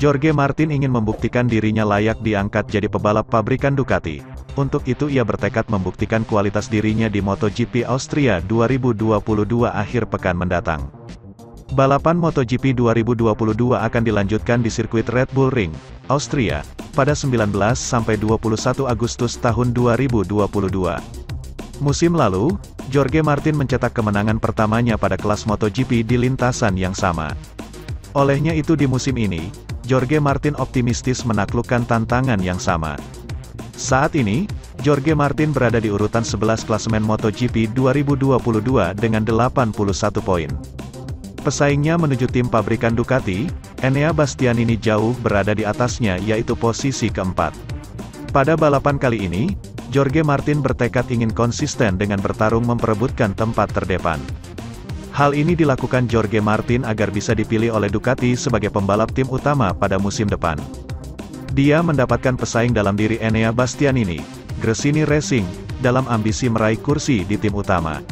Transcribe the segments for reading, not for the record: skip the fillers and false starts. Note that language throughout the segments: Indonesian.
Jorge Martin ingin membuktikan dirinya layak diangkat jadi pebalap pabrikan Ducati. Untuk itu ia bertekad membuktikan kualitas dirinya di MotoGP Austria 2022 akhir pekan mendatang. Balapan MotoGP 2022 akan dilanjutkan di sirkuit Red Bull Ring, Austria, pada 19-21 Agustus tahun 2022. Musim lalu, Jorge Martin mencetak kemenangan pertamanya pada kelas MotoGP di lintasan yang sama. Olehnya itu di musim ini, Jorge Martin optimistis menaklukkan tantangan yang sama. Saat ini, Jorge Martin berada di urutan 11 klasemen MotoGP 2022 dengan 81 poin. Pesaingnya menuju tim pabrikan Ducati, Enea Bastianini jauh berada di atasnya yaitu posisi keempat. Pada balapan kali ini, Jorge Martin bertekad ingin konsisten dengan bertarung memperebutkan tempat terdepan. Hal ini dilakukan Jorge Martin agar bisa dipilih oleh Ducati sebagai pembalap tim utama pada musim depan. Dia mendapatkan pesaing dalam diri Enea Bastianini, Gresini Racing, dalam ambisi meraih kursi di tim utama.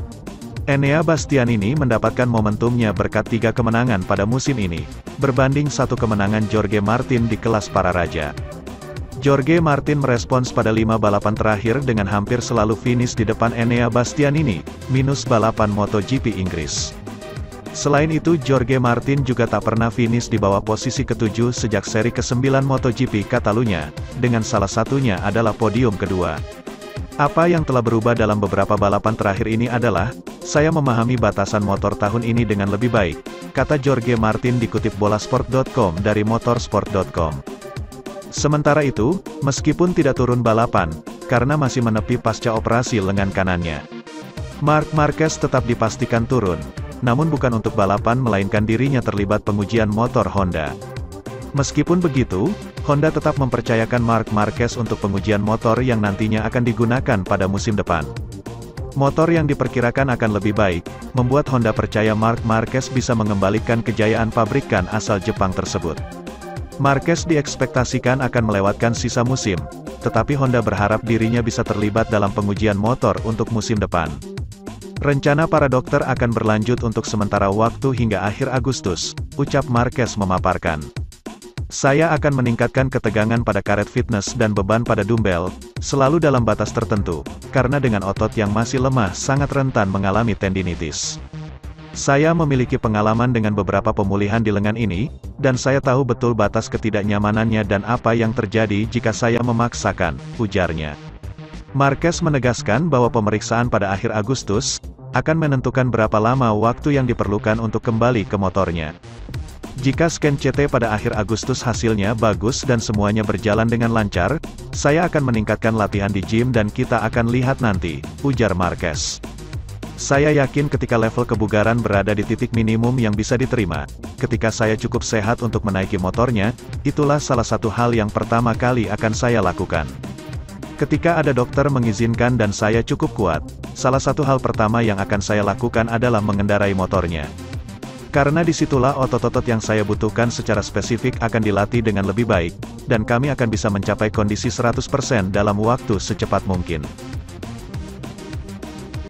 Enea Bastianini mendapatkan momentumnya berkat 3 kemenangan pada musim ini, berbanding 1 kemenangan Jorge Martin di kelas para raja. Jorge Martin merespons pada 5 balapan terakhir dengan hampir selalu finish di depan Enea Bastianini, minus balapan MotoGP Inggris. Selain itu Jorge Martin juga tak pernah finish di bawah posisi ke-7 sejak seri ke-9 MotoGP Catalunya, dengan salah satunya adalah podium kedua. Apa yang telah berubah dalam beberapa balapan terakhir ini adalah, saya memahami batasan motor tahun ini dengan lebih baik, kata Jorge Martin dikutip bolasport.com dari motorsport.com. Sementara itu, meskipun tidak turun balapan, karena masih menepi pasca operasi lengan kanannya, Marc Marquez tetap dipastikan turun, namun bukan untuk balapan melainkan dirinya terlibat pengujian motor Honda. Meskipun begitu, Honda tetap mempercayakan Marc Marquez untuk pengujian motor yang nantinya akan digunakan pada musim depan. Motor yang diperkirakan akan lebih baik, membuat Honda percaya Marc Marquez bisa mengembalikan kejayaan pabrikan asal Jepang tersebut. Marquez diekspektasikan akan melewatkan sisa musim, tetapi Honda berharap dirinya bisa terlibat dalam pengujian motor untuk musim depan. Rencana para dokter akan berlanjut untuk sementara waktu hingga akhir Agustus, ucap Marquez memaparkan. Saya akan meningkatkan ketegangan pada karet fitness dan beban pada dumbbell, selalu dalam batas tertentu, karena dengan otot yang masih lemah sangat rentan mengalami tendinitis. Saya memiliki pengalaman dengan beberapa pemulihan di lengan ini, dan saya tahu betul batas ketidaknyamanannya dan apa yang terjadi jika saya memaksakan, ujarnya. Marquez menegaskan bahwa pemeriksaan pada akhir Agustus akan menentukan berapa lama waktu yang diperlukan untuk kembali ke motornya. Jika scan CT pada akhir Agustus hasilnya bagus dan semuanya berjalan dengan lancar, saya akan meningkatkan latihan di gym dan kita akan lihat nanti, ujar Marquez. Saya yakin ketika level kebugaran berada di titik minimum yang bisa diterima, ketika saya cukup sehat untuk menaiki motornya, itulah salah satu hal yang pertama kali akan saya lakukan. Ketika ada dokter mengizinkan dan saya cukup kuat, salah satu hal pertama yang akan saya lakukan adalah mengendarai motornya. Karena disitulah otot-otot yang saya butuhkan secara spesifik akan dilatih dengan lebih baik, dan kami akan bisa mencapai kondisi 100% dalam waktu secepat mungkin.